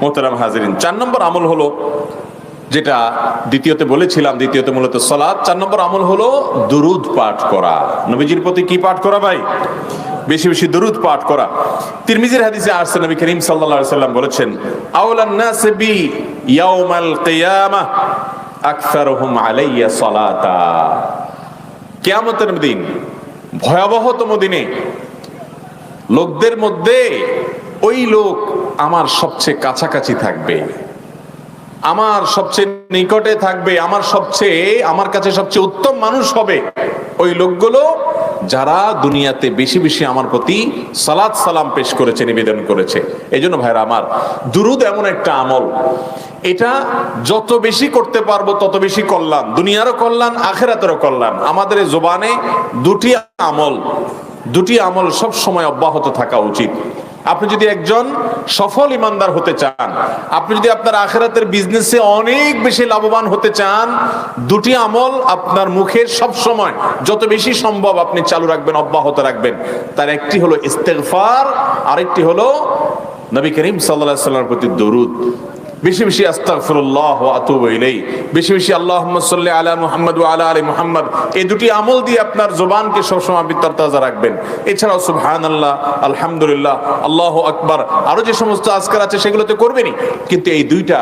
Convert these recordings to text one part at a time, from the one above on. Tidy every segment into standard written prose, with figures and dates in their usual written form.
মোহতারাম হাজিরিন, 4 নম্বর আমল হলো, যেটা দ্বিতীয়তে বলেছিলাম, দ্বিতীয়তে মূলত সালাত, 4 নম্বর আমল হলো দুরুদ পাঠ করা। নবীজির প্রতি কি পাঠ করা ভাই? বেশি বেশি দুরুদ পাঠ করা। তিরমিজির হাদিসে আসছে, নবী করিম সাল্লাল্লাহু আলাইহি সাল্লাম বলেছেন, আওলান নাস বি ইয়াউমাল কিয়ামাহ আকসারুহুম আলাইয়া সালাতা। কিয়ামতের দিন, ভয়াবহতম দিনে, লোকদের মধ্যে ওই লোক আমার সবচেয়ে কাছাকাছি থাকবে, আমার সবচেয়ে নিকটে থাকবে, আমার কাছে সবচেয়ে উত্তম মানুষ হবে ওই লোকগুলো যারা দুনিয়াতে বেশি বেশি আমার প্রতি সালাত সালাম পেশ করেছে, নিবেদন করেছে। এই জন্য ভাইরা আমার, দুরুদ এমন একটা আমল, এটা যত বেশি করতে পারবো তত বেশি কল্যাণ, দুনিয়ারও কল্যাণ, আখিরাতেরও কল্যাণ। আমাদের এই জবানে দুটি আমল সব সময় অব্যাহত থাকা উচিত। আপনি যদি একজন সফল ইমানদার হতে চান, আপনি যদি আপনার আখিরাতের বিজনেসে অনেক বেশি লাভবান হতে চান, দুটি আমল আপনার মুখে সব সময় যত বেশি সম্ভব আপনি চালু রাখবেন, অব্যাহত রাখবেন। তার একটি হলো ইস্তেগফার, আরেকটি হলো নবী করিম সাল্লাল্লাহু আলাইহি ওয়াসাল্লামের প্রতি দরুদ। বেশি বেশি আস্তাগফিরুল্লাহ ওয়া আতুবু ইলাইহি, বেশি বেশি আল্লাহুম্মা সাল্লি আলা মুহাম্মদ ওয়া আলা আলি মুহাম্মদ। এই দুটি আমল দিয়ে আপনার জবানকে সবসময় আপনি তরতাজা রাখবেন। এছাড়াও সুবহানাল্লাহ, আলহামদুলিল্লাহ, আল্লাহু আকবার, আরো যে সমস্ত আজকার আছে সেগুলোতে করবেনই, কিন্তু এই দুইটা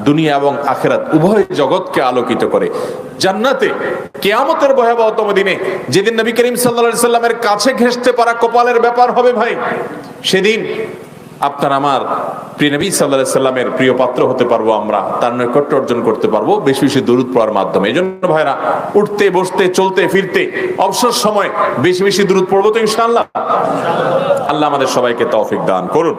দুনিয়া এবং আখিরাত উভয় জগৎকে আলোকিত করে। জান্নাতে কিয়ামতের ভয়াবহতম দিনে, যেদিন নবী করিম সাল্লাল্লাহু আলাইহি সাল্লামের কাছে ঘেঁষতে পারা কপালের ব্যাপার হবে ভাই, সেদিন আপনার আমার প্রিয় নবী সাল্লাল্লাহু আলাইহি সাল্লামের প্রিয় পাত্র হতে পারবো, আমরা তার নৈকট্য অর্জন করতে পারবো বেশি বেশি দরুদ পড়ার মাধ্যমে। এই জন্য ভাইরা, উঠতে বসতে চলতে ফিরতে অবসর সময় বেশি বেশি দরুদ পড়বো তো ইনশাআল্লাহ। আল্লাহ আমাদের সবাইকে তৌফিক দান করুন।